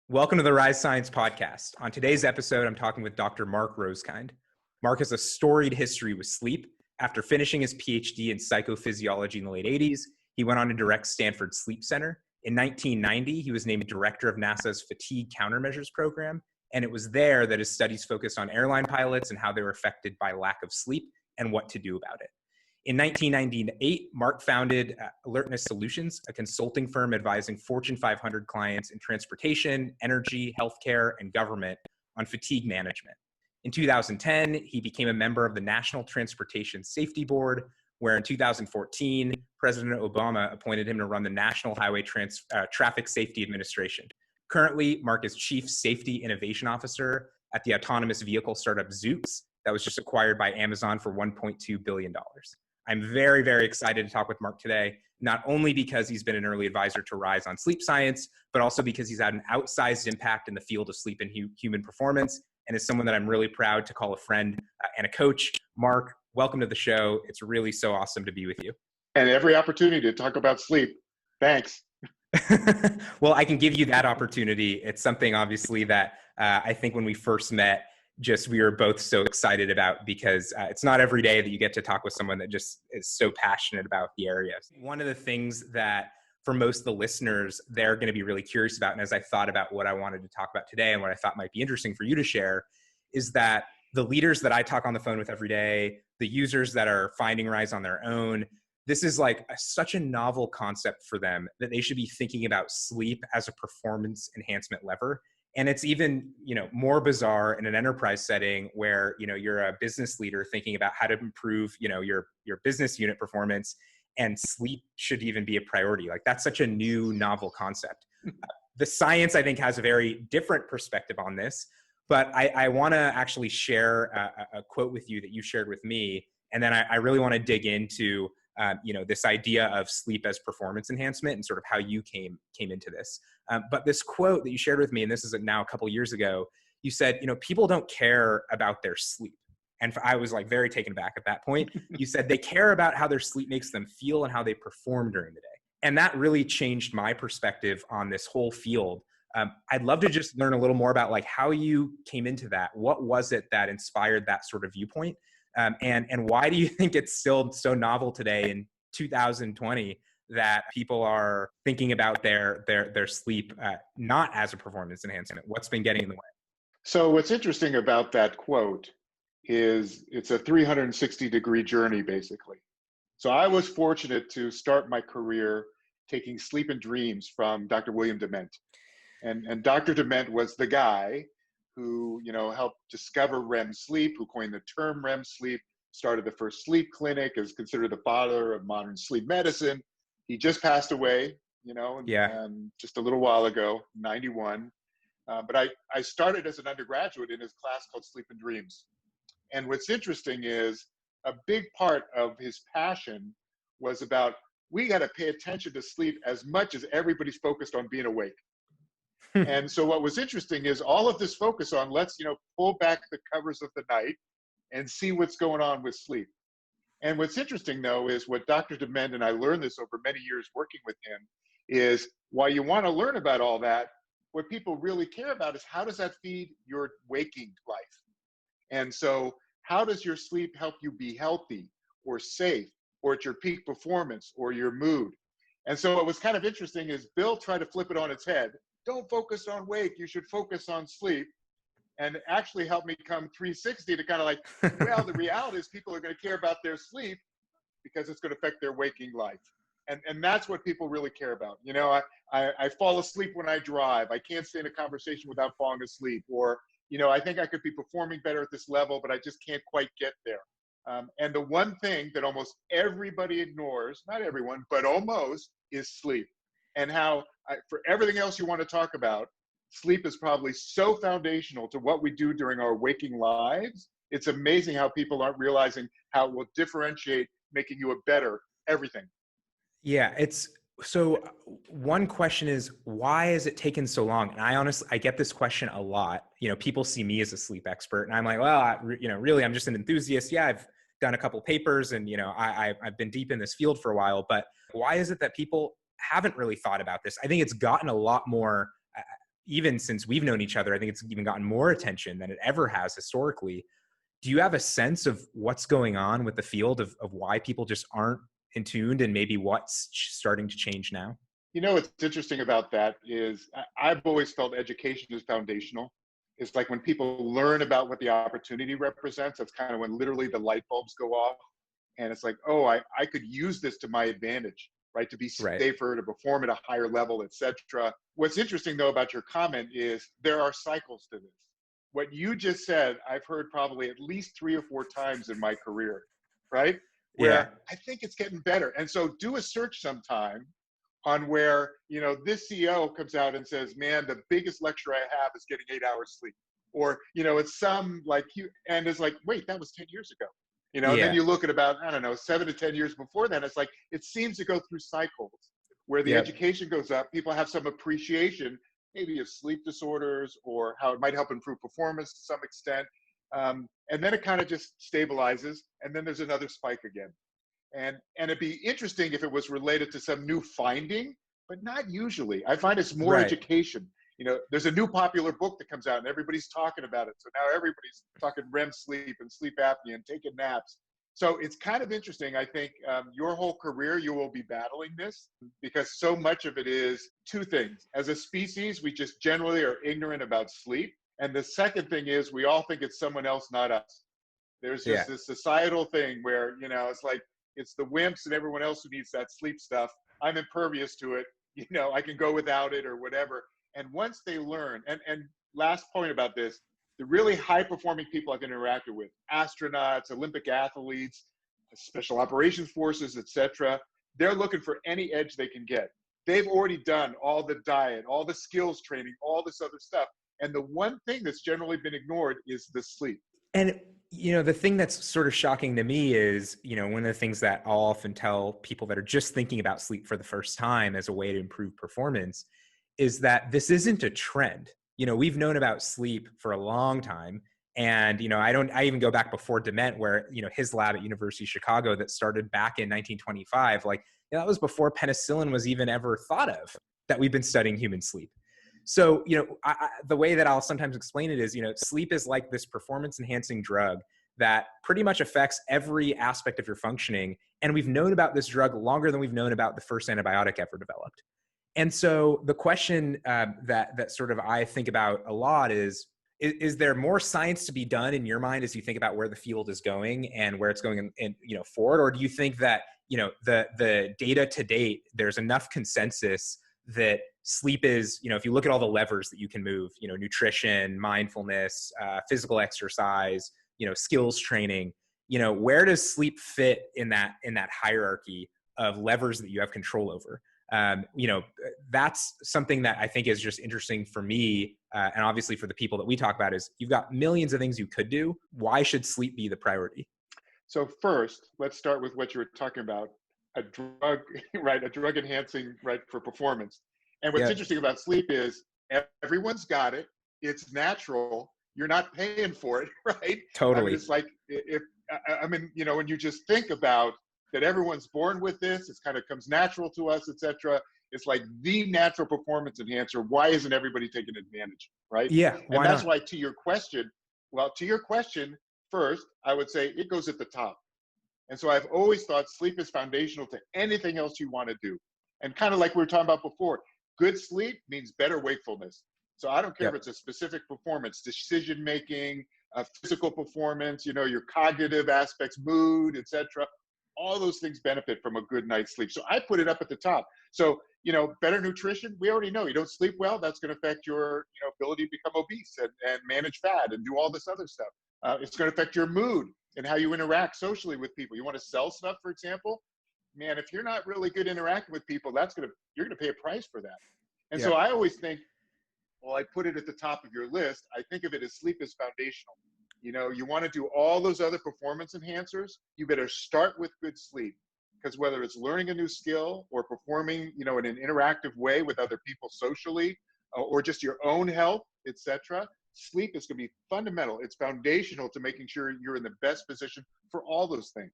Welcome to the Rise Science Podcast. On today's episode, I'm talking with Dr. Mark Rosekind. Mark has a storied history with sleep. After finishing his PhD in psychophysiology in the late 80s, he went on to direct Stanford Sleep Center. In 1990, he was named director of NASA's Fatigue Countermeasures Program, and it was there that his studies focused on airline pilots and how they were affected by lack of sleep and what to do about it. In 1998, Mark founded Alertness Solutions, a consulting firm advising Fortune 500 clients in transportation, energy, healthcare, and government on fatigue management. In 2010, he became a member of the National Transportation Safety Board, where in 2014, President Obama appointed him to run the National Highway Traffic Safety Administration. Currently, Mark is Chief Safety Innovation Officer at the autonomous vehicle startup Zoox that was just acquired by Amazon for $1.2 billion. I'm very, very excited to talk with Mark today, not only because he's been an early advisor to Rise on sleep science, but also because he's had an outsized impact in the field of sleep and human performance, and is someone that I'm really proud to call a friend and a coach. Mark, welcome to the show. It's really so awesome to be with you. And every opportunity to talk about sleep. Thanks. Well, I can give you that opportunity. It's something obviously that I think when we first met, we were both so excited about, because it's not every day that you get to talk with someone that just is so passionate about the area. One of the things that for most of the listeners, they're going to be really curious about, and as I thought about what I wanted to talk about today and what I thought might be interesting for you to share, is that the leaders that I talk on the phone with every day, the users that are finding Rise on their own, this is like such a novel concept for them that they should be thinking about sleep as a performance enhancement lever. And it's even, more bizarre in an enterprise setting where, you're a business leader thinking about how to improve, your business unit performance, and sleep should even be a priority. Like, that's such a new, novel concept. The science, I think, has a very different perspective on this, but I want to actually share a quote with you that you shared with me. And then I really want to dig into, this idea of sleep as performance enhancement and sort of how you came into this. But this quote that you shared with me, and this is now a couple years ago, you said, people don't care about their sleep. And I was like very taken aback at that point. You said they care about how their sleep makes them feel and how they perform during the day. And that really changed my perspective on this whole field. I'd love to just learn a little more about like how you came into that. What was it that inspired that sort of viewpoint? And why do you think it's still so novel today in 2020 that people are thinking about their sleep not as a performance enhancement? What's been getting in the way? So what's interesting about that quote is it's a 360-degree journey, basically. So I was fortunate to start my career taking sleep and dreams from Dr. William Dement. And Dr. Dement was the guy who helped discover REM sleep, who coined the term REM sleep, started the first sleep clinic, is considered the father of modern sleep medicine. He just passed away, just a little while ago, 91. But I started as an undergraduate in his class called Sleep and Dreams. And what's interesting is a big part of his passion was about, we got to pay attention to sleep as much as everybody's focused on being awake. And so what was interesting is all of this focus on let's, pull back the covers of the night and see what's going on with sleep. And what's interesting, though, is what Dr. Dement, and I learned this over many years working with him, is while you want to learn about all that, what people really care about is how does that feed your waking life? And so how does your sleep help you be healthy or safe or at your peak performance or your mood? And so what was kind of interesting is Bill tried to flip it on its head. Don't focus on wake, you should focus on sleep. And actually helped me come 360 to kind of like, well, the reality is people are going to care about their sleep because it's going to affect their waking life. And that's what people really care about. I fall asleep when I drive. I can't stay in a conversation without falling asleep. Or, I think I could be performing better at this level, but I just can't quite get there. And the one thing that almost everybody ignores, not everyone, but almost, is sleep. And how, for everything else you want to talk about, sleep is probably so foundational to what we do during our waking lives. It's amazing how people aren't realizing how it will differentiate, making you a better everything. Yeah, so one question is, why has it taken so long? And I get this question a lot. People see me as a sleep expert, and I'm like, well, really, I'm just an enthusiast. Yeah, I've done a couple papers, and I've been deep in this field for a while. But why is it that people haven't really thought about this? I think it's gotten a lot more, even since we've known each other, I think it's even gotten more attention than it ever has historically. Do you have a sense of what's going on with the field of why people just aren't in tuned, and maybe what's starting to change now? What's interesting about that is I've always felt education is foundational. It's like when people learn about what the opportunity represents, that's kind of when literally the light bulbs go off. And it's like, oh, I could use this to my advantage, right? To be Right. safer, to perform at a higher level, et cetera. What's interesting though about your comment is there are cycles to this. What you just said, I've heard probably at least 3 or 4 times in my career, right? Yeah. Where I think it's getting better. And so do a search sometime on where this CEO comes out and says, man, the biggest lecture I have is getting 8 hours sleep, or it's some like you, and it's like, wait, that was 10 years ago. And then Yeah. you look at about, I don't know, 7 to 10 years before then, it's like it seems to go through cycles where the Yep. education goes up, people have some appreciation maybe of sleep disorders or how it might help improve performance to some extent, and then it kind of just stabilizes, and then there's another spike again. And it'd be interesting if it was related to some new finding, but not usually. I find it's more Right. education. There's a new popular book that comes out and everybody's talking about it. So now everybody's talking REM sleep and sleep apnea and taking naps. So it's kind of interesting. I think your whole career, you will be battling this because so much of it is two things. As a species, we just generally are ignorant about sleep. And the second thing is we all think it's someone else, not us. There's Yeah. just this societal thing where, it's like, it's the wimps and everyone else who needs that sleep stuff. I'm impervious to it. I can go without it or whatever. And once they learn, and last point about this, the really high performing people I've interacted with, astronauts, Olympic athletes, special operations forces, etc., they're looking for any edge they can get. They've already done all the diet, all the skills training, all this other stuff. And the one thing that's generally been ignored is the sleep. And the thing that's sort of shocking to me is, one of the things that I'll often tell people that are just thinking about sleep for the first time as a way to improve performance is that this isn't a trend. We've known about sleep for a long time. And, I even go back before Dement where, his lab at University of Chicago that started back in 1925, like, that was before penicillin was even ever thought of, that we've been studying human sleep. So, the way that I'll sometimes explain it is, sleep is like this performance enhancing drug that pretty much affects every aspect of your functioning. And we've known about this drug longer than we've known about the first antibiotic ever developed. And so the question that sort of I think about a lot is there more science to be done in your mind as you think about where the field is going and where it's going in forward? Or do you think that, the data to date, there's enough consensus that sleep is, if you look at all the levers that you can move, nutrition, mindfulness, physical exercise, skills training, where does sleep fit in that hierarchy of levers that you have control over? That's something that I think is just interesting for me. And obviously for the people that we talk about is you've got millions of things you could do. Why should sleep be the priority? So first, let's start with what you were talking about, a drug, right? A drug enhancing, right, for performance. And what's Yeah, interesting about sleep is everyone's got it. It's natural. You're not paying for it, right? I mean, totally. it's like if I mean, when you just think about that, everyone's born with this. It kind of comes natural to us, etc. It's like the natural performance enhancer. Why isn't everybody taking advantage, right? Yeah, And why that's not? why, to your question, first, I would say it goes at the top. And so I've always thought sleep is foundational to anything else you want to do. And kind of like we were talking about before, good sleep means better wakefulness. So I don't care if Yep. it's a specific performance, decision making, physical performance, your cognitive aspects, mood, etc. All those things benefit from a good night's sleep. So I put it up at the top. So, better nutrition, we already know you don't sleep well, that's going to affect your ability to become obese and manage fat and do all this other stuff. It's going to affect your mood and how you interact socially with people. You want to sell stuff, for example, man, if you're not really good interacting with people, you're going to pay a price for that. And so Yep. I always think, well, I put it at the top of your list. I think of it as sleep is foundational. You want to do all those other performance enhancers, you better start with good sleep. Because whether it's learning a new skill or performing, in an interactive way with other people socially, or just your own health, etc., sleep is going to be fundamental. It's foundational to making sure you're in the best position for all those things.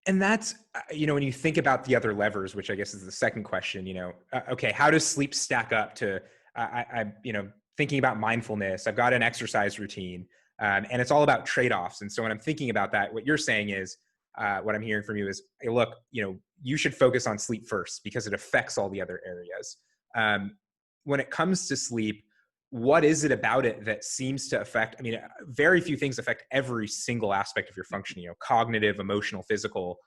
And that's, when you think about the other levers, which I guess is the second question, okay, how does sleep stack up to thinking about mindfulness. I've got an exercise routine, and it's all about trade-offs. And so when I'm thinking about that, what you're saying is, what I'm hearing from you is, hey, look, you should focus on sleep first because it affects all the other areas. When it comes to sleep, what is it about it that seems to affect? I mean, very few things affect every single aspect of your functioning, cognitive, emotional, physical.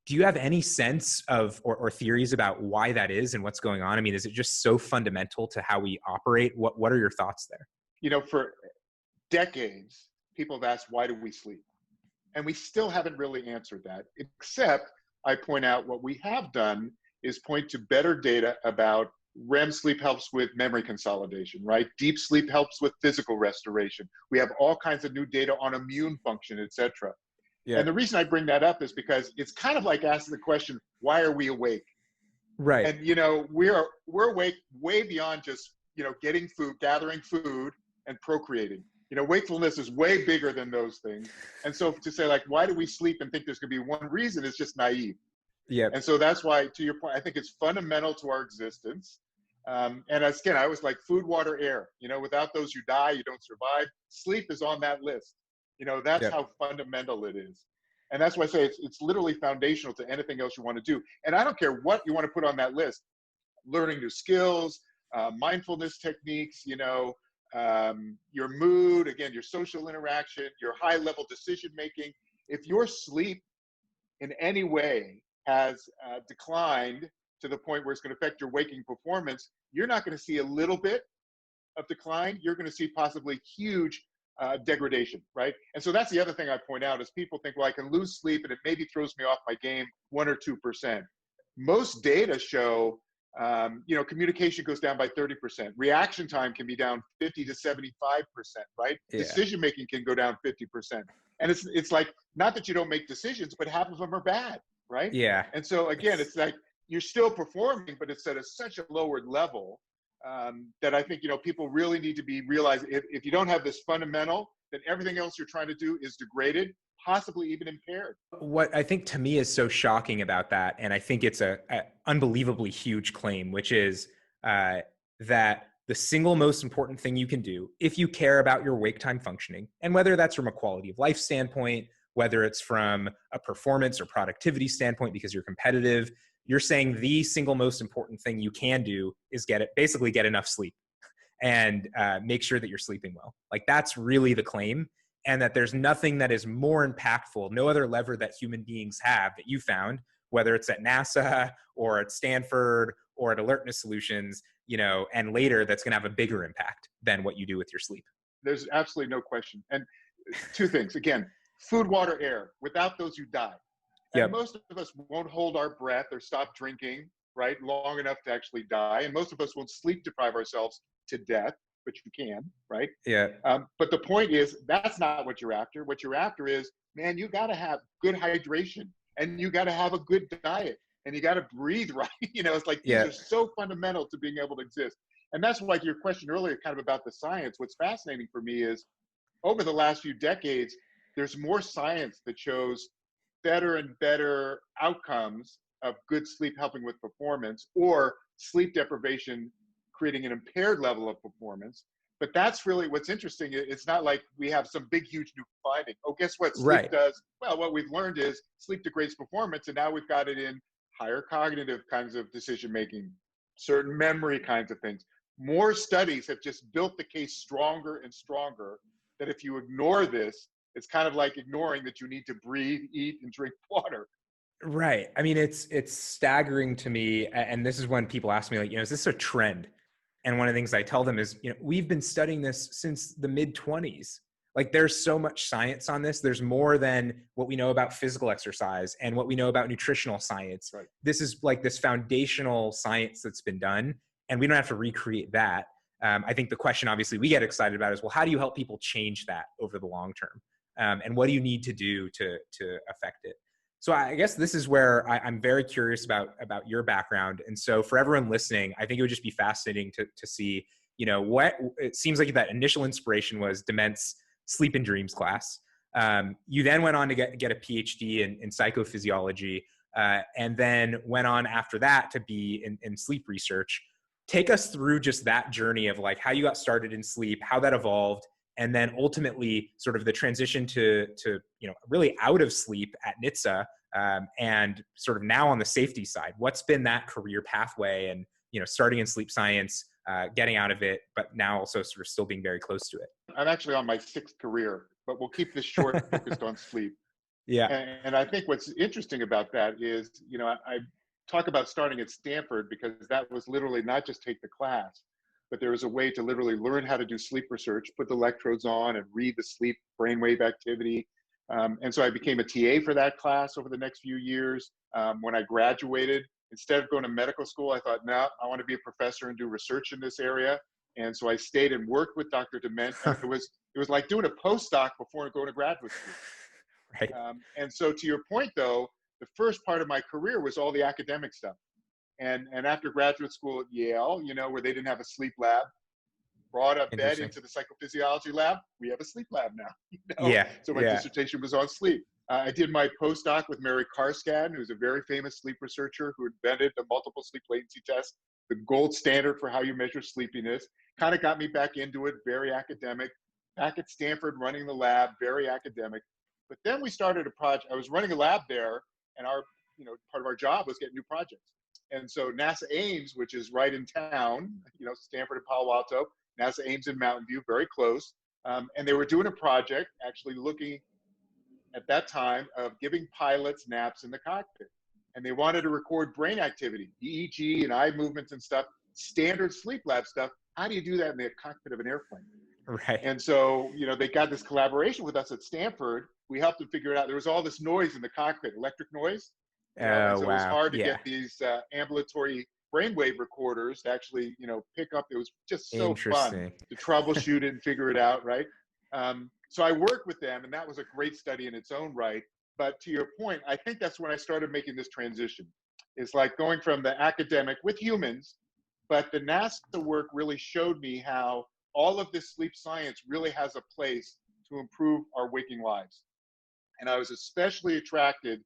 Do you have any sense of or theories about why that is and what's going on? I mean, is it just so fundamental to how we operate? What are your thoughts there? For decades, people have asked, why do we sleep? And we still haven't really answered that, except I point out what we have done is point to better data about REM sleep helps with memory consolidation, right? Deep sleep helps with physical restoration. We have all kinds of new data on immune function, et cetera. Yeah. And the reason I bring that up is because it's kind of like asking the question, why are we awake? Right. And, we're awake way beyond just, getting food, gathering food and procreating. Wakefulness is way bigger than those things. And so to say, like, why do we sleep and think there's going to be one reason is just naive. Yeah. And so that's why, to your point, I think it's fundamental to our existence. And again, I was like food, water, air. Without those, you die, you don't survive. Sleep is on that list. That's how fundamental it is. And that's why I say it's literally foundational to anything else you want to do. And I don't care what you want to put on that list, learning new skills, mindfulness techniques, your mood, again, your social interaction, your high level decision making. If your sleep in any way has declined to the point where it's going to affect your waking performance, you're not going to see a little bit of decline. You're going to see possibly huge degradation, right? And so that's the other thing I point out is people think, well, I can lose sleep and it maybe throws me off my game 1 or 2%. Most data show communication goes down by 30%. Reaction time can be down 50 to 75%, right? Yeah. Decision-making can go down 50%. And it's like, not that you don't make decisions, but half of them are bad, right? Yeah. And so again, it's like, you're still performing, but it's at such a lower level that I think, people really need to be realizing if you don't have this fundamental, then everything else you're trying to do is degraded, possibly even impaired. What I think to me is so shocking about that, and I think it's a unbelievably huge claim, which is that the single most important thing you can do if you care about your wake time functioning, and whether that's from a quality of life standpoint, whether it's from a performance or productivity standpoint because you're competitive, you're saying the single most important thing you can do is basically get enough sleep and make sure that you're sleeping well. Like that's really the claim. And that there's nothing that is more impactful, no other lever that human beings have that you found, whether it's at NASA or at Stanford or at Alertness Solutions, and later that's going to have a bigger impact than what you do with your sleep. There's absolutely no question. And two things, again, food, water, air. Without those, you die. And most of us won't hold our breath or stop drinking, right, long enough to actually die. And most of us won't sleep deprive ourselves to death, but you can, right? Yeah. But the point is, that's not what you're after. What you're after is, man, you got to have good hydration and you got to have a good diet and you got to breathe right. It's like these are so fundamental to being able to exist. And that's like your question earlier, kind of about the science. What's fascinating for me is over the last few decades, there's more science that shows better and better outcomes of good sleep helping with performance or sleep deprivation creating an impaired level of performance. But that's really what's interesting. It's not like we have some big, huge new finding. Oh, guess what? Sleep does. Well, what we've learned is sleep degrades performance, and now we've got it in higher cognitive kinds of decision-making, certain memory kinds of things. More studies have just built the case stronger and stronger that if you ignore this, it's kind of like ignoring that you need to breathe, eat, and drink water. Right. I mean, it's staggering to me. And this is when people ask me, like, is this a trend? And one of the things I tell them is, we've been studying this since the mid-20s. Like there's so much science on this. There's more than what we know about physical exercise and what we know about nutritional science. Right. This is like this foundational science that's been done, and we don't have to recreate that. I think the question obviously we get excited about is, well, how do you help people change that over the long term? And what do you need to do to affect it? So I guess this is where I'm very curious about your background. And so for everyone listening, I think it would just be fascinating to see, what it seems like that initial inspiration was Dement's sleep and dreams class. You then went on to get a PhD in psychophysiology, and then went on after that to be in sleep research. take us through just that journey of like how you got started in sleep, how that evolved, and then ultimately sort of the transition to really out of sleep at NHTSA, and sort of now on the safety side. What's been that career pathway, and starting in sleep science, getting out of it, but now also sort of still being very close to it? I'm actually on my 6th career, but we'll keep this short, focused on sleep. Yeah. And I think what's interesting about that is, I talk about starting at Stanford because that was literally not just take the class, but there was a way to literally learn how to do sleep research, put the electrodes on and read the sleep brainwave activity. And so I became a TA for that class over the next few years. When I graduated, instead of going to medical school, I thought, no, I want to be a professor and do research in this area. And so I stayed and worked with Dr. Dement, and it was like doing a postdoc before going to graduate school. Right. And so to your point, though, the first part of my career was all the academic stuff. And after graduate school at Yale, where they didn't have a sleep lab, brought a bed into the psychophysiology lab. We have a sleep lab now. Yeah. So my dissertation was on sleep. I did my postdoc with Mary Karskad, who's a very famous sleep researcher who invented the multiple sleep latency test, the gold standard for how you measure sleepiness. Kind of got me back into it, very academic. Back at Stanford, running the lab, very academic. But then we started a project. I was running a lab there, and our, part of our job was getting new projects. And so NASA Ames, which is right in town, Stanford and Palo Alto, NASA Ames in Mountain View, very close. And they were doing a project actually looking at that time of giving pilots naps in the cockpit. And they wanted to record brain activity, EEG and eye movements and stuff, standard sleep lab stuff. How do you do that in the cockpit of an airplane? Right. And so, they got this collaboration with us at Stanford. We helped them figure it out. There was all this noise in the cockpit, electric noise. And so it was hard to get these ambulatory brainwave recorders to actually, pick up. It was just so fun to troubleshoot it and figure it out, right? So I worked with them, and that was a great study in its own right. But to your point, I think that's when I started making this transition. It's like going from the academic with humans, but the NASA work really showed me how all of this sleep science really has a place to improve our waking lives. And I was especially attracted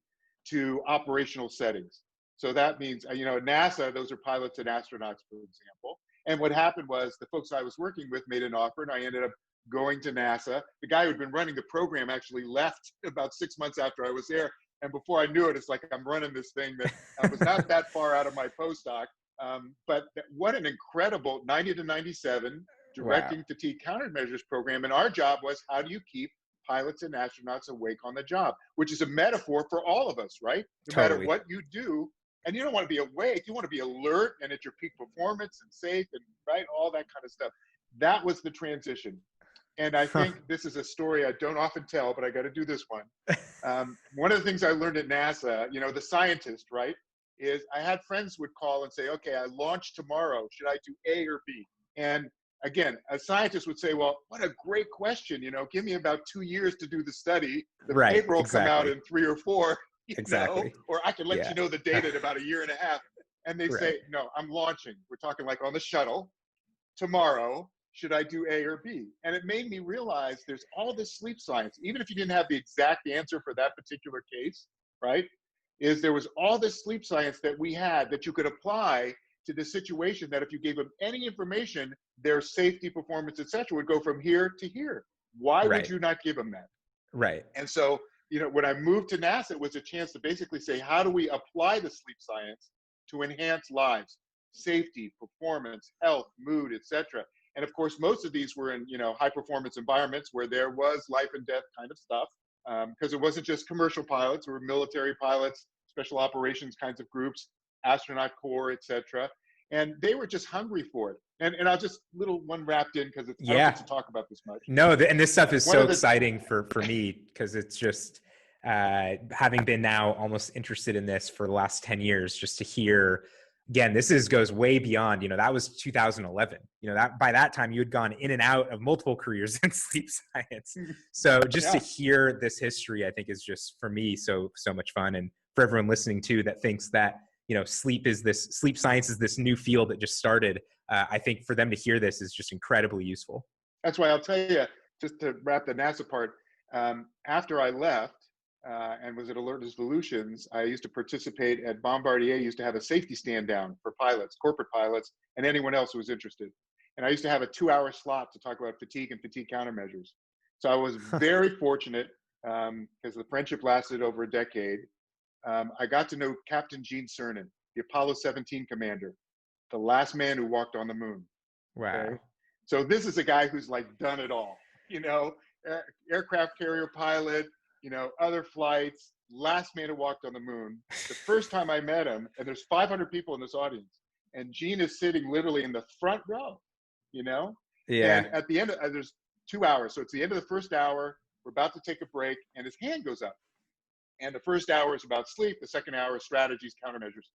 to operational settings. So that means, at NASA, those are pilots and astronauts, for example. And what happened was the folks I was working with made an offer, and I ended up going to NASA. The guy who'd been running the program actually left about 6 months after I was there. And before I knew it, it's like I'm running this thing that was not that far out of my postdoc. But what an incredible 90 to 97 directing fatigue countermeasures program. And our job was, how do you keep pilots and astronauts awake on the job, which is a metaphor for all of us, right? No matter what you do. And you don't want to be awake, you want to be alert and at your peak performance and safe and right, all that kind of stuff. That was the transition. And I think this is a story I don't often tell, but I got to do this one. One of the things I learned at NASA, the scientist, right, is I had friends would call and say, okay, I launch tomorrow. Should I do A or B? And again, a scientist would say, well, what a great question. Give me about 2 years to do the study. The paper will come out in 3 or 4. Or I can let you know the data in about 1.5 years. And they say, no, I'm launching. We're talking like on the shuttle tomorrow. Should I do A or B? And it made me realize there's all this sleep science, even if you didn't have the exact answer for that particular case, right? There was all this sleep science that we had that you could apply to the situation, that if you gave them any information, their safety, performance, et cetera, would go from here to here. Why would you not give them that? Right. And so, when I moved to NASA, it was a chance to basically say, how do we apply the sleep science to enhance lives, safety, performance, health, mood, et cetera. And of course, most of these were in, high performance environments where there was life and death kind of stuff, because it wasn't just commercial pilots, it were military pilots, special operations kinds of groups, astronaut corps, et cetera. And they were just hungry for it. And I'll just little one wrapped in because I don't get to talk about this much. No, and this stuff is so exciting for me because it's just having been now almost interested in this for the last 10 years, just to hear, again, goes way beyond, that was 2011, that by that time you had gone in and out of multiple careers in sleep science. So just to hear this history, I think is just, for me, so much fun. And for everyone listening too, that thinks that, sleep science is this new field that just started. I think for them to hear this is just incredibly useful. That's why I'll tell you, just to wrap the NASA part, after I left, and was at Alert Solutions, I used to participate at Bombardier, used to have a safety stand down for pilots, corporate pilots, and anyone else who was interested. And I used to have a 2-hour slot to talk about fatigue and fatigue countermeasures. So I was very fortunate because the friendship lasted over a decade. I got to know Captain Gene Cernan, the Apollo 17 commander, the last man who walked on the moon. Wow. Okay? So this is a guy who's like done it all, you know, aircraft carrier pilot, you know, other flights, last man who walked on the moon. The first time I met him, and there's 500 people in this audience, and Gene is sitting literally in the front row, you know? Yeah. And at the end, there's 2 hours. So it's the end of the first hour. We're about to take a break, and his hand goes up. And the first hour is about sleep. The second hour is strategies, countermeasures.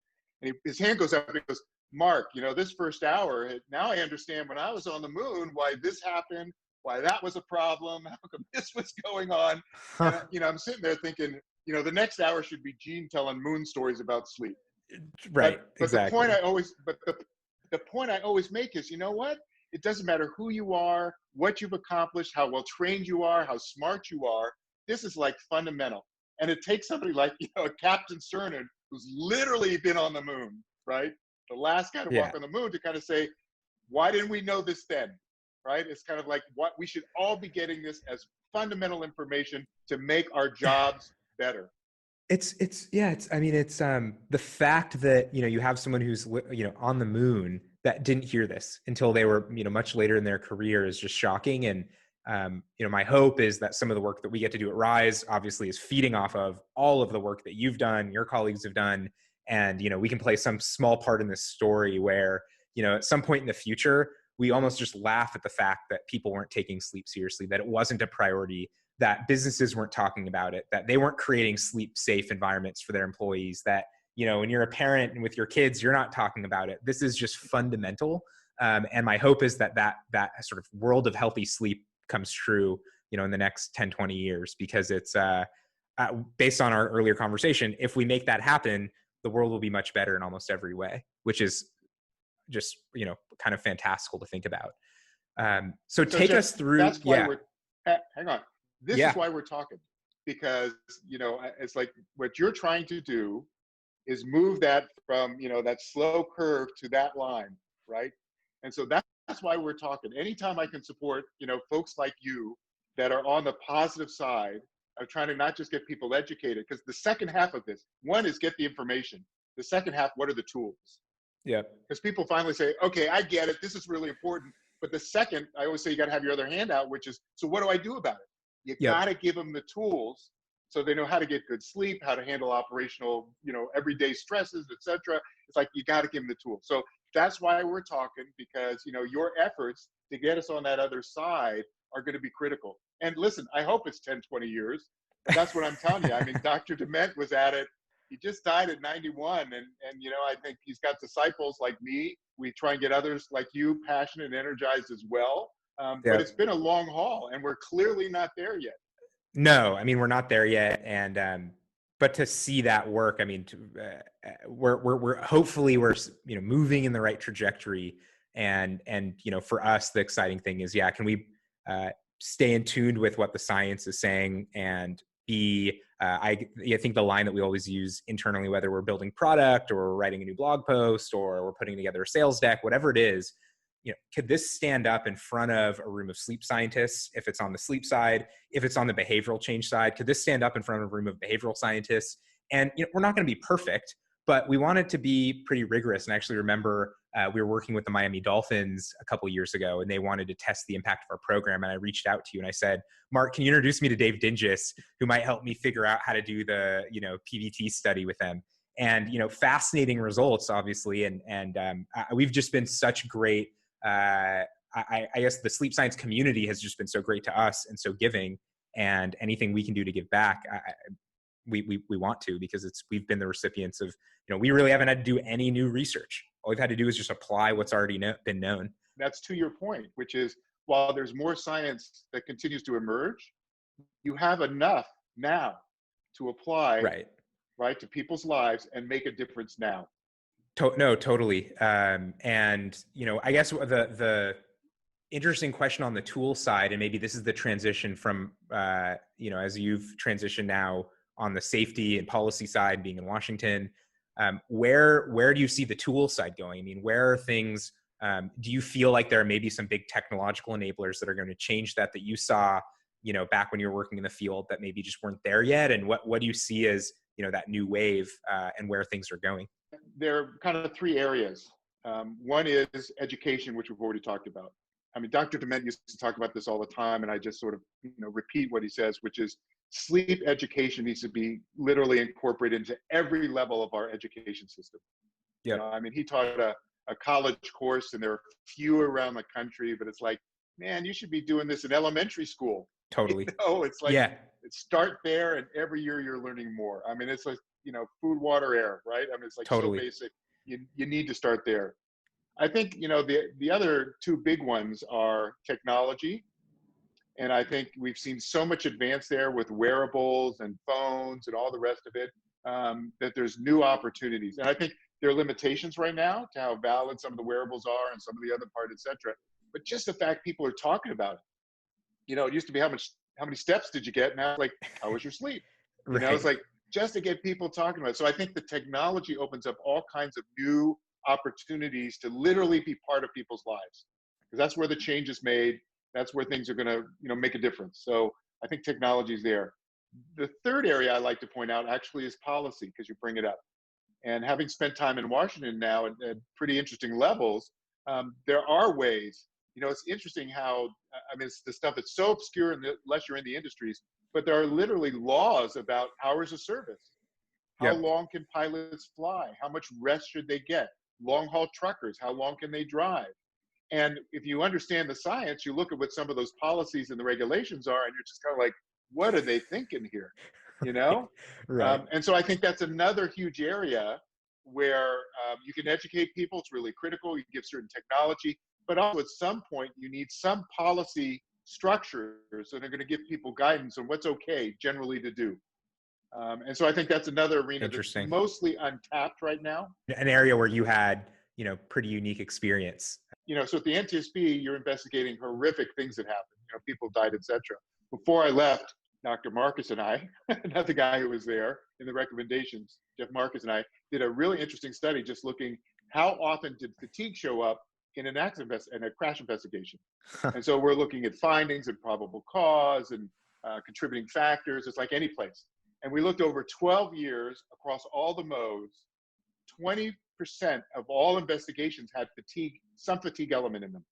And his hand goes up and he goes, Mark, you know, this first hour, now I understand when I was on the moon, why this happened, why that was a problem, how come this was going on. And, you know, I'm sitting there thinking, you know, the next hour should be Gene telling moon stories about sleep. Right. But exactly. the point I always make is, you know what? It doesn't matter who you are, what you've accomplished, how well trained you are, how smart you are. This is like fundamental. And it takes somebody like, you know, Captain Cernan, who's literally been on the moon, right? The last guy to walk on the moon, to kind of say, why didn't we know this then? Right? It's kind of like what we should all be getting this as fundamental information to make our jobs better. It's I mean, it's the fact that, you know, you have someone who's, you know, on the moon that didn't hear this until they were, you know, much later in their career is just shocking. And, you know, my hope is that some of the work that we get to do at Rise obviously is feeding off of all of the work that you've done, your colleagues have done. And, you know, we can play some small part in this story where, you know, at some point in the future, we almost just laugh at the fact that people weren't taking sleep seriously, that it wasn't a priority, that businesses weren't talking about it, that they weren't creating sleep safe environments for their employees, that, you know, when you're a parent and with your kids, you're not talking about it. This is just fundamental. And my hope is that sort of world of healthy sleep comes true, you know, in the next 10, 20 years, because it's based on our earlier conversation. If we make that happen, the world will be much better in almost every way, which is just, you know, kind of fantastical to think about. So take Jeff, us through. That's why hang on. This is why we're talking, because, you know, it's like what you're trying to do is move that from, you know, that slow curve to that line, right? And so that's why we're talking. Anytime I can support, you know, folks like you that are on the positive side of trying to not just get people educated, because the second half of this, one is get the information. The second half, what are the tools? Yeah. Because people finally say, okay, I get it. This is really important. But the second, I always say you got to have your other hand out, which is, so what do I do about it? You got to give them the tools so they know how to get good sleep, how to handle operational, you know, everyday stresses, etc. It's like, you got to give them the tools. So that's why we're talking, because, you know, your efforts to get us on that other side are going to be critical. And listen, I hope it's 10, 20 years. But that's what I'm telling you. I mean, Dr. Dement was at it. He just died at 91. And, you know, I think he's got disciples like me. We try and get others like you passionate and energized as well. But it's been a long haul, and we're clearly not there yet. No, I mean, we're not there yet. And, but to see that work, I mean, we're hopefully we're, you know, moving in the right trajectory. And, you know, for us, the exciting thing is, can we stay in tune with what the science is saying, and be, I think the line that we always use internally, whether we're building product or we're writing a new blog post or we're putting together a sales deck, whatever it is, you know, could this stand up in front of a room of sleep scientists? If it's on the sleep side, if it's on the behavioral change side, could this stand up in front of a room of behavioral scientists? And, you know, we're not going to be perfect, but we want it to be pretty rigorous. And I actually remember we were working with the Miami Dolphins a couple of years ago, and they wanted to test the impact of our program. And I reached out to you and I said, Mark, can you introduce me to Dave Dinges, who might help me figure out how to do the, you know, PVT study with them? And, you know, fascinating results, obviously. And we've just been such great, I guess the sleep science community has just been so great to us and so giving, and anything we can do to give back, we want to, because we've been the recipients of, you know, we really haven't had to do any new research. All we've had to do is just apply what's already been known. That's to your point, which is, while there's more science that continues to emerge, you have enough now to apply right to people's lives and make a difference now. No, totally. And, you know, I guess the interesting question on the tool side, and maybe this is the transition from, you know, as you've transitioned now on the safety and policy side, being in Washington. Where do you see the tool side going? I mean, where are things, do you feel like there are maybe some big technological enablers that are going to change that you saw, back when you were working in the field that maybe just weren't there yet? And what do you see as, that new wave and where things are going? There are kind of three areas. One is education, which we've already talked about. I mean, Dr. Dement used to talk about this all the time, and I just sort of, repeat what he says, which is sleep education needs to be literally incorporated into every level of our education system. Yeah. I mean, he taught a college course, and there are few around the country, but it's like, man, you should be doing this in elementary school. Totally. It's like, yeah. Start there, and every year you're learning more. I mean, it's like, food, water, air, right? I mean, it's like totally. so basic. You need to start there. I think, the other two big ones are technology. And I think we've seen so much advance there with wearables and phones and all the rest of it, that there's new opportunities. And I think there are limitations right now to how valid some of the wearables are and some of the other part, et cetera. But just the fact people are talking about it. It used to be how many steps did you get? Now it's like, how was your sleep? Right. It's like, just to get people talking about it. So I think the technology opens up all kinds of new opportunities to literally be part of people's lives, because that's where the change is made. That's where things are going to, make a difference. So I think technology is there. The third area I like to point out actually is policy, because you bring it up. And having spent time in Washington now at pretty interesting levels, there are ways. It's interesting how, I mean, the stuff is so obscure unless you're in the industries, but there are literally laws about hours of service. How long can pilots fly? How much rest should they get? Long haul truckers, how long can they drive? And if you understand the science, you look at what some of those policies and the regulations are, and you're just kind of like, what are they thinking here? Right. And so I think that's another huge area where you can educate people. It's really critical. You give certain technology, but also at some point you need some policy structures that are going to give people guidance on what's okay generally to do. And so I think that's another arena that's mostly untapped right now. An area where you had, pretty unique experience. So at the NTSB, you're investigating horrific things that happened. People died, et cetera. Before I left, Dr. Marcus and I, another guy who was there in the recommendations, Jeff Marcus and I, did a really interesting study just looking how often did fatigue show up in an accident and a crash investigation. And so we're looking at findings and probable cause and contributing factors. It's like any place. And we looked over 12 years across all the modes. 20% of all investigations had fatigue, some fatigue element in them.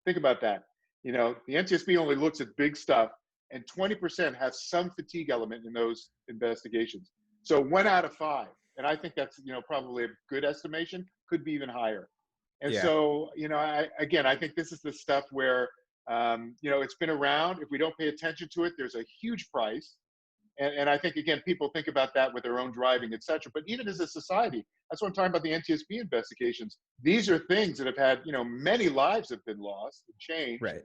Think about that. The NTSB only looks at big stuff, and 20% have some fatigue element in those investigations. So 1 out of 5. And I think that's, probably a good estimation, could be even higher. And so, I think this is the stuff where, it's been around. If we don't pay attention to it, there's a huge price. And I think, again, people think about that with their own driving, et cetera. But even as a society, that's what I'm talking about, the NTSB investigations. These are things that have had, many lives have been lost and changed, right.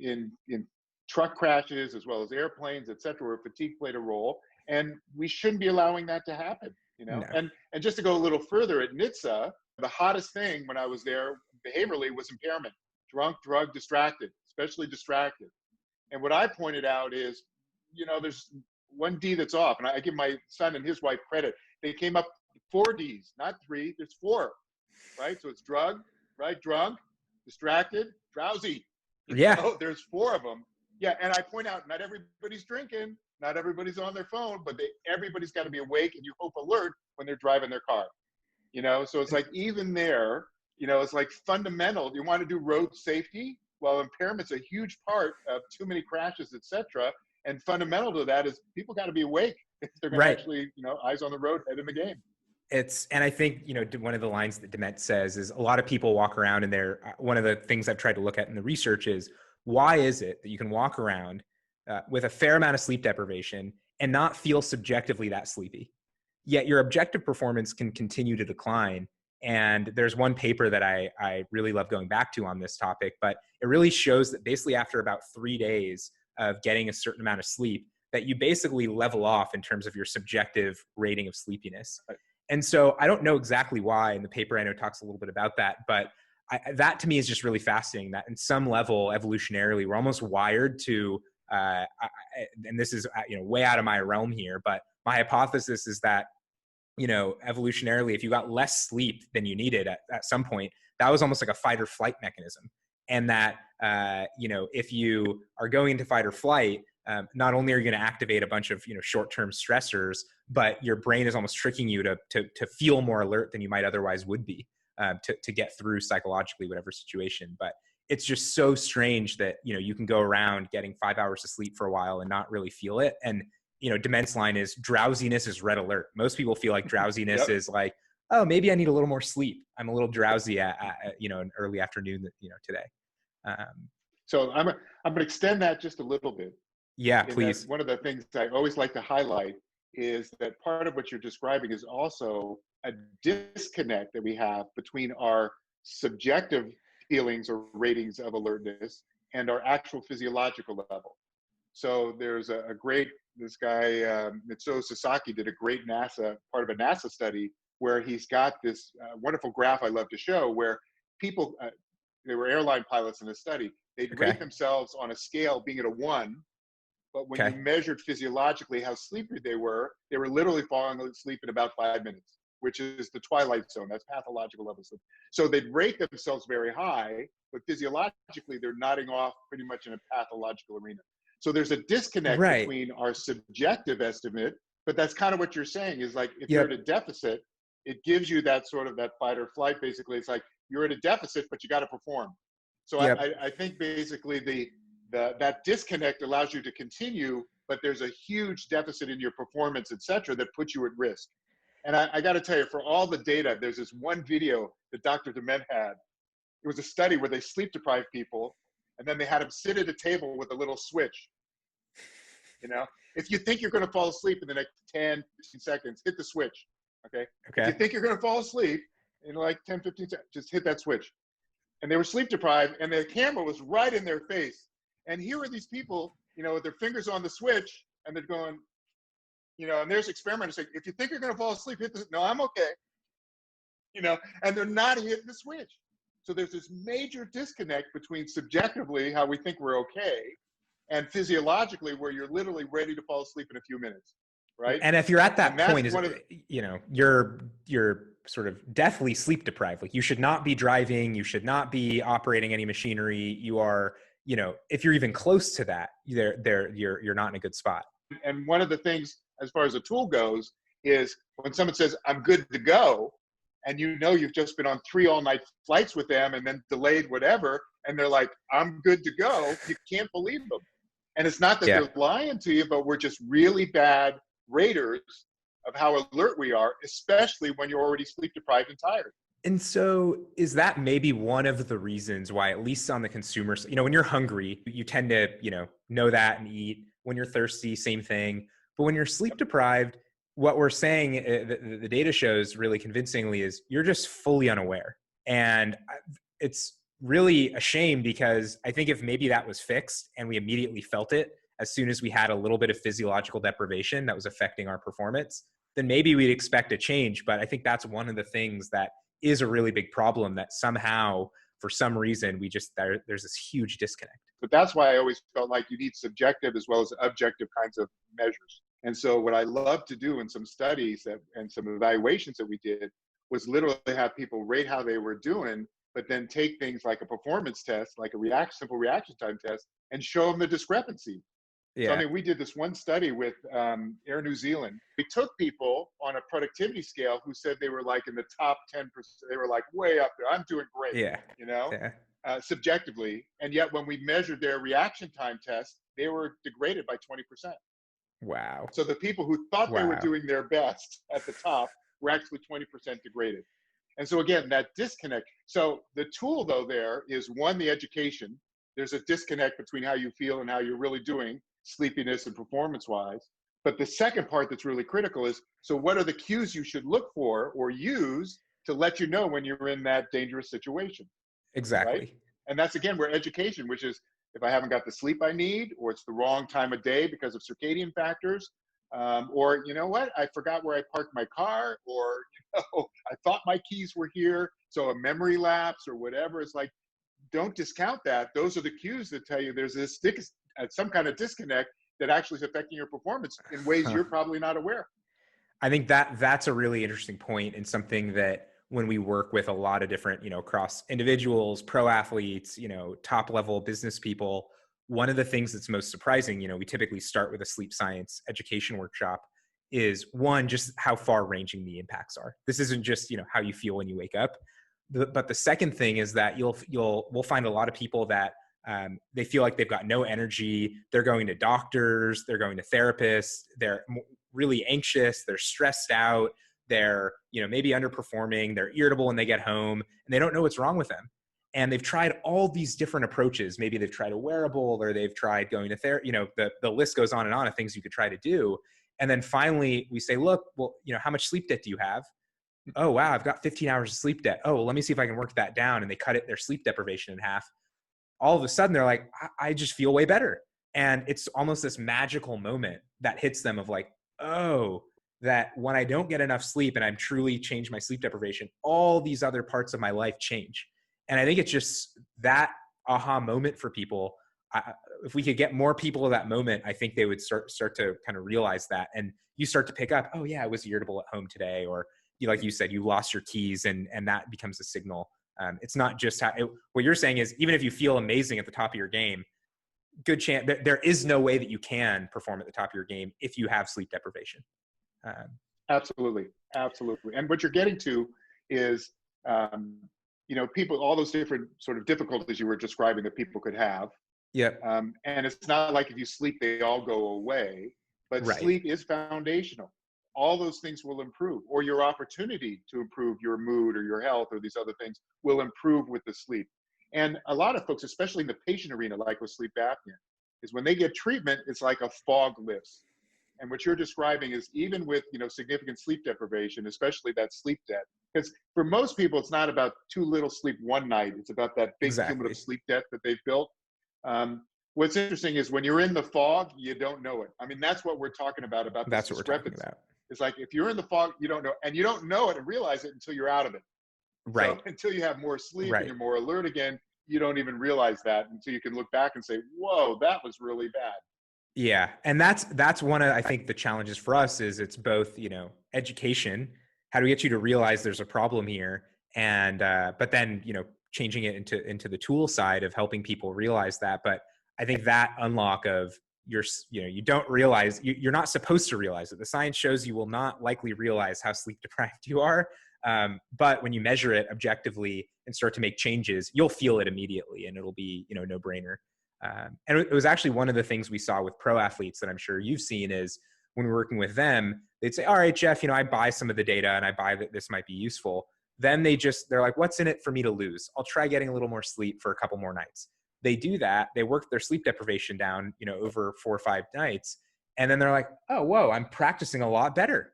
In truck crashes as well as airplanes, et cetera, where fatigue played a role. And we shouldn't be allowing that to happen, No. And just to go a little further, at NHTSA, the hottest thing when I was there behaviorally was impairment. Drunk, drugged, distracted, especially distracted. And what I pointed out is, there's one D that's off. And I give my son and his wife credit. They came up 4 Ds, not 3. There's 4, right? So it's drugged, right? Drunk, distracted, drowsy. There's 4 of them. Yeah, and I point out, not everybody's drinking, not everybody's on their phone, but everybody's got to be awake and you hope alert when they're driving their car. So it's like, even there, it's like fundamental. You want to do road safety? Well, impairment's a huge part of too many crashes, et cetera. And fundamental to that is people got to be awake if they're going to actually, eyes on the road, head in the game. And I think, one of the lines that Dement says is a lot of people walk around and one of the things I've tried to look at in the research is, why is it that you can walk around with a fair amount of sleep deprivation and not feel subjectively that sleepy, yet your objective performance can continue to decline? And there's one paper that I really love going back to on this topic, but it really shows that basically after about 3 days of getting a certain amount of sleep, that you basically level off in terms of your subjective rating of sleepiness. Right. And so I don't know exactly why, and the paper I know talks a little bit about that, but that to me is just really fascinating, that in some level, evolutionarily, we're almost wired to, and this is way out of my realm here, but my hypothesis is that, evolutionarily, if you got less sleep than you needed at some point, that was almost like a fight or flight mechanism. And that, if you are going into fight or flight, not only are you going to activate a bunch of, short-term stressors, but your brain is almost tricking you to feel more alert than you might otherwise would be, to get through psychologically whatever situation. But it's just so strange that, you can go around getting 5 hours of sleep for a while and not really feel it. And, Dement's line is drowsiness is red alert. Most people feel like drowsiness Yep. is like, oh, maybe I need a little more sleep. I'm a little drowsy at an early afternoon, today. So I'm going to extend that just a little bit. Yeah, In that please. one of the things I always like to highlight is that part of what you're describing is also a disconnect that we have between our subjective feelings or ratings of alertness and our actual physiological level. So there's this guy, Mitsuo Sasaki, did a great part of a NASA study where he's got this wonderful graph I love to show where people, they were airline pilots in the study, they'd Okay. rate themselves on a scale being at a 1, but when you measured physiologically how sleepy they were literally falling asleep in about 5 minutes, which is the twilight zone. That's pathological level sleep. So they'd rate themselves very high, but physiologically they're nodding off pretty much in a pathological arena. So there's a disconnect Right. between our subjective estimate, but that's kind of what you're saying is like, if Yep. you're at a deficit, it gives you that sort of that fight or flight. Basically, it's like you're at a deficit, but you got to perform. So Yep. I think basically that disconnect allows you to continue, but there's a huge deficit in your performance, et cetera, that puts you at risk. And I got to tell you, for all the data, there's this one video that Dr. Dement had. It was a study where they sleep deprived people, and then they had them sit at a table with a little switch. If you think you're going to fall asleep in the next 10, 15 seconds, hit the switch. Okay. If you think you're going to fall asleep in like 10, 15 seconds, just hit that switch. And they were sleep deprived, and the camera was right in their face. And here are these people, with their fingers on the switch, and they're going, and there's experimenters saying, if you think you're going to fall asleep, hit this. No, I'm okay. And they're not hitting the switch. So there's this major disconnect between subjectively how we think we're okay and physiologically where you're literally ready to fall asleep in a few minutes, right? And if you're at that point, you're sort of deathly sleep deprived. Like you should not be driving, you should not be operating any machinery. You are, if you're even close to that, you're not in a good spot. And one of the things, as far as a tool goes, is when someone says, I'm good to go, and you've just been on 3 all-night flights with them and then delayed whatever, and they're like, I'm good to go, you can't believe them. And it's not that they're lying to you, but we're just really bad raters of how alert we are, especially when you're already sleep deprived and tired. And so is that maybe one of the reasons why, at least on the consumer side, when you're hungry, you tend to, know that and eat. When you're thirsty, same thing. But when you're sleep deprived, what we're saying, the data shows really convincingly is you're just fully unaware. And it's really a shame because I think if maybe that was fixed and we immediately felt it as soon as we had a little bit of physiological deprivation that was affecting our performance, then maybe we'd expect a change. But I think that's one of the things that is a really big problem, that somehow, for some reason, there's this huge disconnect. But that's why I always felt like you need subjective as well as objective kinds of measures. And so what I love to do in some studies and some evaluations that we did was literally have people rate how they were doing, but then take things like a performance test, like a simple reaction time test, and show them the discrepancy. Yeah. So, I mean, we did this one study with Air New Zealand. We took people on a productivity scale who said they were like in the top 10%. They were like way up there. I'm doing great, subjectively. And yet when we measured their reaction time test, they were degraded by 20%. Wow. So the people who thought they were doing their best at the top were actually 20% degraded. And so again, that disconnect. So the tool though there is one, the education. There's a disconnect between how you feel and how you're really doing, sleepiness and performance wise. But the second part that's really critical is, so what are the cues you should look for or use to let you know when you're in that dangerous situation? Exactly. Right? And that's again where education, which is if I haven't got the sleep I need, or it's the wrong time of day because of circadian factors, or you know what, I forgot where I parked my car, or I thought my keys were here, so a memory lapse or whatever. It's like, don't discount that. Those are the cues that tell you there's some kind of disconnect, that actually is affecting your performance in ways you're probably not aware. I think that that's a really interesting point, and something that when we work with a lot of different, across individuals, pro athletes, top level business people, one of the things that's most surprising, we typically start with a sleep science education workshop, is one, just how far ranging the impacts are. This isn't just, how you feel when you wake up. But the second thing is that we'll find a lot of people that they feel like they've got no energy. They're going to doctors, they're going to therapists, they're really anxious, they're stressed out, they're maybe underperforming, they're irritable when they get home, and they don't know what's wrong with them. And they've tried all these different approaches. Maybe they've tried a wearable, or they've tried going to therapy. The list goes on and on of things you could try to do. And then finally we say, look, well, how much sleep debt do you have? Oh, wow, I've got 15 hours of sleep debt. Oh, well, let me see if I can work that down. And they cut their sleep deprivation in half. All of a sudden they're like, I just feel way better. And it's almost this magical moment that hits them of like, oh, that when I don't get enough sleep and I'm truly changed my sleep deprivation, all these other parts of my life change. And I think it's just that aha moment for people. If we could get more people to that moment, I think they would start to kind of realize that. And you start to pick up, oh yeah, I was irritable at home today. Or like you said, you lost your keys, and that becomes a signal. It's not just what you're saying is, even if you feel amazing at the top of your game, good chance there is no way that you can perform at the top of your game if you have sleep deprivation. Absolutely. Absolutely. And what you're getting to is, people, all those different sort of difficulties you were describing that people could have. Yep. And it's not like if you sleep, they all go away, but Right. sleep is foundational. All those things will improve, or your opportunity to improve your mood or your health or these other things will improve with the sleep. And a lot of folks, especially in the patient arena, like with sleep apnea, is when they get treatment, it's like a fog lifts. And what you're describing is, even with significant sleep deprivation, especially that sleep debt, because for most people, it's not about too little sleep one night. It's about that big cumulative sleep debt that they've built. What's interesting is when you're in the fog, you don't know it. I mean, that's what we're talking about That's this what we're talking discrepancy. about. It's like, if you're in the fog, you don't know, and you don't know it and realize it until you're out of it. Right. So until you have more sleep Right. and you're more alert again, you don't even realize that until you can look back and say, whoa, that was really bad. Yeah. And that's one of, I think, the challenges for us is it's both, education. How do we get you to realize there's a problem here? And, but then, changing it into the tool side of helping people realize that. But I think that unlock of you don't realize, you're not supposed to realize it. The science shows you will not likely realize how sleep deprived you are. But when you measure it objectively and start to make changes, you'll feel it immediately, and it'll be, no brainer. And it was actually one of the things we saw with pro athletes that I'm sure you've seen is, when we're working with them, they'd say, all right, Jeff, I buy some of the data and I buy that this might be useful. Then they're like, what's in it for me to lose? I'll try getting a little more sleep for a couple more nights. They do that. They work their sleep deprivation down, over 4 or 5 nights. And then they're like, oh, whoa, I'm practicing a lot better.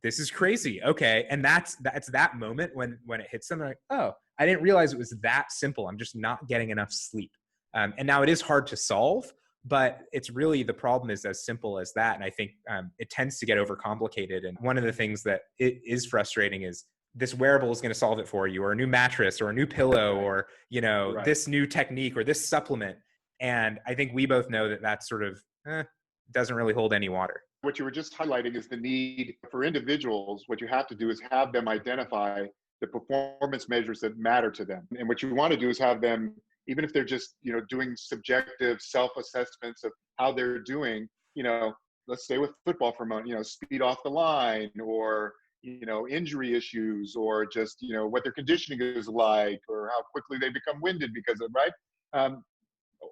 This is crazy. Okay. And that's that moment when it hits them, they're like, oh, I didn't realize it was that simple. I'm just not getting enough sleep. And now it is hard to solve, but it's really, the problem is as simple as that. And I think it tends to get overcomplicated. And one of the things that it is frustrating is, this wearable is going to solve it for you, or a new mattress, or a new pillow, or, this new technique, or this supplement. And I think we both know that that sort of doesn't really hold any water. What you were just highlighting is the need for individuals. What you have to do is have them identify the performance measures that matter to them. And what you want to do is have them, even if they're just, doing subjective self-assessments of how they're doing, let's stay with football for a moment, speed off the line, or, injury issues, or just, what their conditioning is like, or how quickly they become winded because of, right?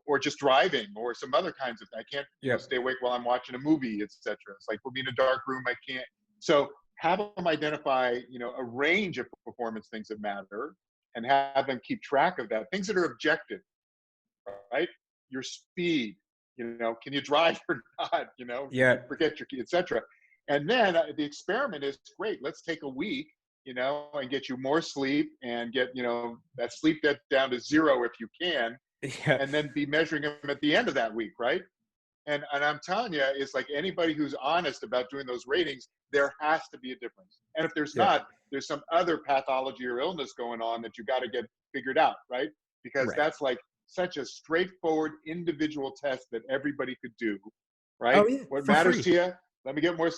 Or just driving, or some other kinds of, I can't stay awake while I'm watching a movie, etc. It's like, we'll be in a dark room, I can't. So have them identify, a range of performance things that matter, and have them keep track of that. Things that are objective, right? Your speed, can you drive or not? Forget your key, etc. And then the experiment is great. Let's take a week, and get you more sleep, and get, that sleep debt down to 0 if you can. Yeah. And then be measuring them at the end of that week, right? And I'm telling you, it's like, anybody who's honest about doing those ratings, there has to be a difference. And if there's not, there's some other pathology or illness going on that you got to get figured out, right? Because that's like such a straightforward individual test that everybody could do. right? Oh yeah, What for matters free. to you? Let me get more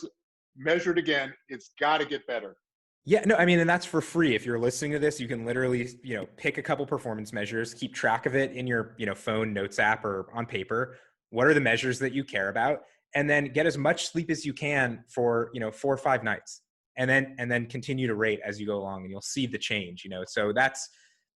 measured again. It's got to get better. Yeah, no, I mean, and that's for free. If you're listening to this, you can literally, pick a couple performance measures, keep track of it in your, phone notes app or on paper. What are the measures that you care about? And then get as much sleep as you can for, 4 or 5 nights. And then continue to rate as you go along, and you'll see the change. So that's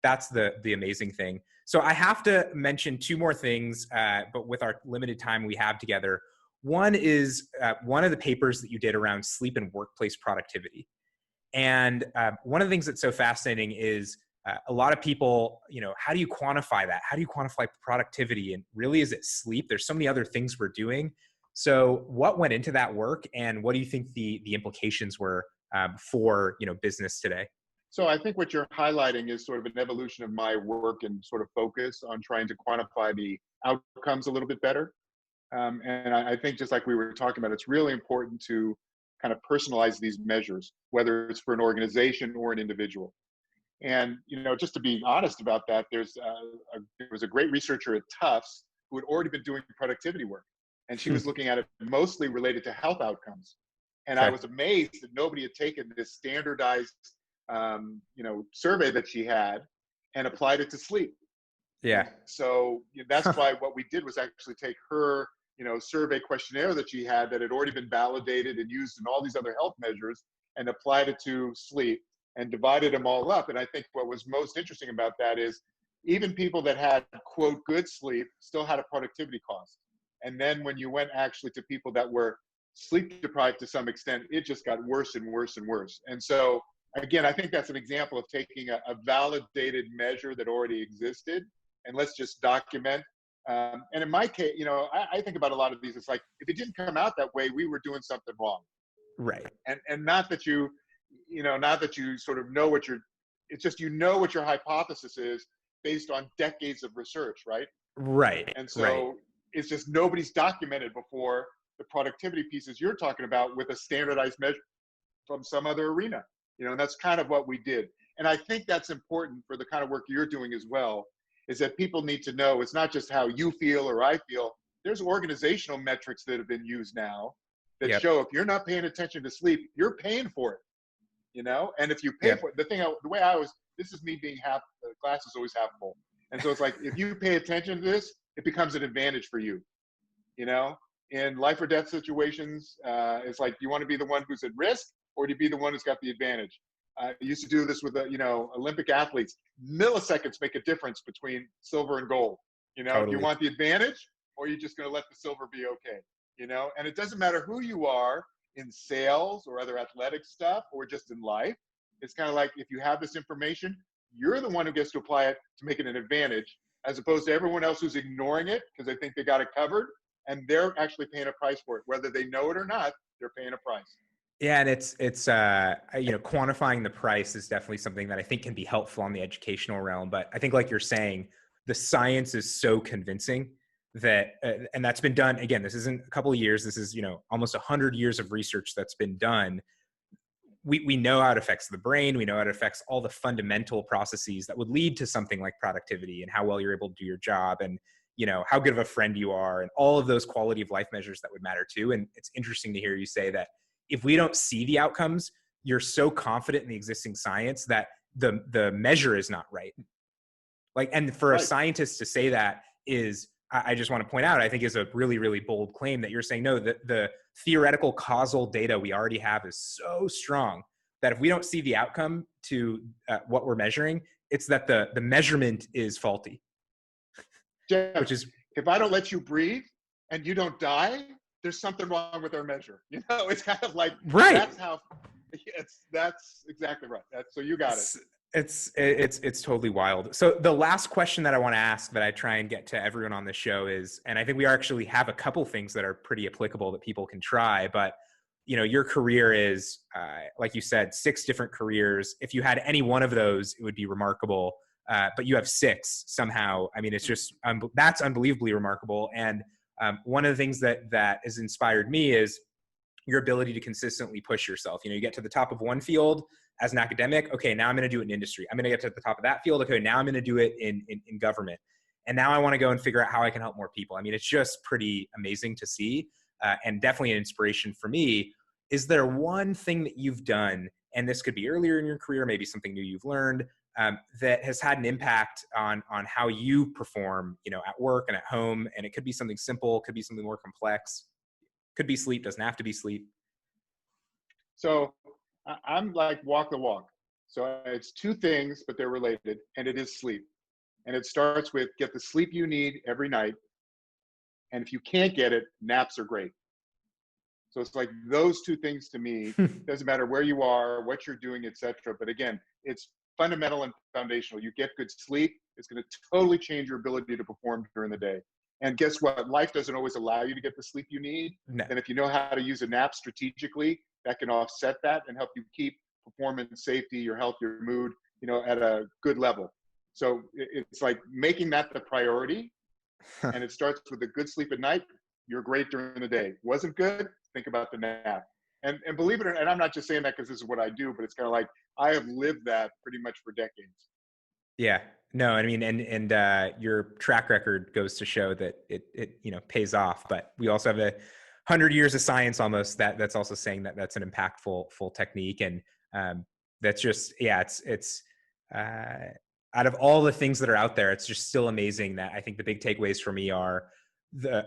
the amazing thing. So I have to mention two more things, but with our limited time we have together. One is one of the papers that you did around sleep and workplace productivity. And one of the things that's so fascinating is a lot of people, how do you quantify that? How do you quantify productivity? And really, is it sleep? There's so many other things we're doing. So what went into that work, and what do you think the implications were for business today? So I think what you're highlighting is sort of an evolution of my work and sort of focus on trying to quantify the outcomes a little bit better. And I think just like we were talking about, it's really important to kind of personalize these measures, whether it's for an organization or an individual. And just to be honest about that, there was a great researcher at Tufts who had already been doing productivity work, and she was looking at it mostly related to health outcomes. And I Okay. was amazed that nobody had taken this standardized, survey that she had and applied it to sleep. Yeah. And so that's why what we did was actually take her, survey questionnaire that she had that had already been validated and used in all these other health measures, and applied it to sleep and divided them all up. And I think what was most interesting about that is even people that had quote good sleep still had a productivity cost. And then when you went actually to people that were sleep deprived to some extent, it just got worse and worse and worse. And so again, I think that's an example of taking a validated measure that already existed, and let's just document. And in my case, I think about a lot of these. It's like, if it didn't come out that way, we were doing something wrong. Right. And not that not that you sort of know it's just what your hypothesis is based on decades of research, right? Right. And Right. so it's just nobody's documented before the productivity pieces you're talking about with a standardized measure from some other arena. And that's kind of what we did. And I think that's important for the kind of work you're doing as well, is that people need to know it's not just how you feel or I feel. There's organizational metrics that have been used now that Yep. show if you're not paying attention to sleep, you're paying for it. And if you pay for Yep. it, the way I was, this is me being the glass is always half full. And so it's like, if you pay attention to this, it becomes an advantage for you. In life or death situations, it's like, do you want to be the one who's at risk, or do you be the one who's got the advantage? I used to do this with Olympic athletes. Milliseconds make a difference between silver and gold. Do you Totally. want the advantage, or are you just going to let the silver be okay? And it doesn't matter who you are in sales or other athletic stuff, or just in life. It's kind of like, if you have this information, you're the one who gets to apply it to make it an advantage, as opposed to everyone else who's ignoring it because they think they got it covered, and they're actually paying a price for it. Whether they know it or not, they're paying a price. Yeah, and it's quantifying the price is definitely something that I think can be helpful on the educational realm. But I think, like you're saying, the science is so convincing that, and that's been done. Again, this isn't a couple of years. This is almost 100 years of research that's been done. We know how it affects the brain. We know how it affects all the fundamental processes that would lead to something like productivity, and how well you're able to do your job, and how good of a friend you are, and all of those quality of life measures that would matter too. And it's interesting to hear you say that if we don't see the outcomes, you're so confident in the existing science that the measure is not right. Like, and for a Right. scientist to say that is, I just want to point out, I think is a really, really bold claim, that you're saying, no, the theoretical causal data we already have is so strong that if we don't see the outcome to what we're measuring, it's that the measurement is faulty, Jeff, which is if I don't let you breathe and you don't die, there's something wrong with our measure. It's kind of like, right. that's how that's exactly right. So you got it. It's totally wild. So the last question that I want to ask, that I try and get to everyone on the show, is, and I think we actually have a couple things that are pretty applicable that people can try, but your career is, like you said, 6 different careers. If you had any one of those, it would be remarkable. But you have 6 somehow. I mean, it's just, that's unbelievably remarkable. And one of the things that has inspired me is your ability to consistently push yourself. You get to the top of one field as an academic. Okay, now I'm going to do it in industry. I'm going to get to the top of that field. Okay, now I'm going to do it in government. And now I want to go and figure out how I can help more people. I mean, it's just pretty amazing to see. and definitely an inspiration for me. Is there one thing that you've done, and this could be earlier in your career, maybe something new you've learned, that has had an impact on how you perform, at work and at home? And it could be something simple, could be something more complex, could be sleep, doesn't have to be sleep. So I'm like walk the walk. So it's two things, but they're related, and it is sleep. And it starts with get the sleep you need every night. And if you can't get it, naps are great. So it's like those two things to me, doesn't matter where you are, what you're doing, etc. But again, it's fundamental and foundational. You get good sleep, it's going to totally change your ability to perform during the day. And guess what? Life doesn't always allow you to get the sleep you need. No. And if you know how to use a nap strategically, that can offset that and help you keep performance, safety, your health, your mood, at a good level. So it's like making that the priority. And it starts with a good sleep at night. You're great during the day. Wasn't good? Think about the nap. And believe it or not, and I'm not just saying that because this is what I do, but it's kind of like I have lived that pretty much for decades. Yeah, no, I mean, and your track record goes to show that it pays off. But we also have 100 years of science almost that's also saying that that's an impactful full technique. And that's just, yeah, it's out of all the things that are out there, it's just still amazing that I think the big takeaways for me are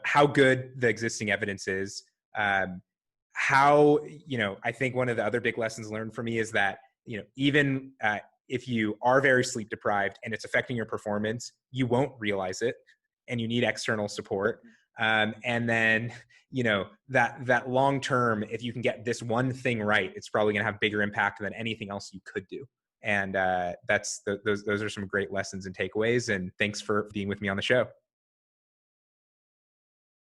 how good the existing evidence is. How, I think one of the other big lessons learned for me is that, even if you are very sleep deprived and it's affecting your performance, you won't realize it and you need external support. And then, that long term, if you can get this one thing right, it's probably going to have bigger impact than anything else you could do. And those are some great lessons and takeaways. And thanks for being with me on the show.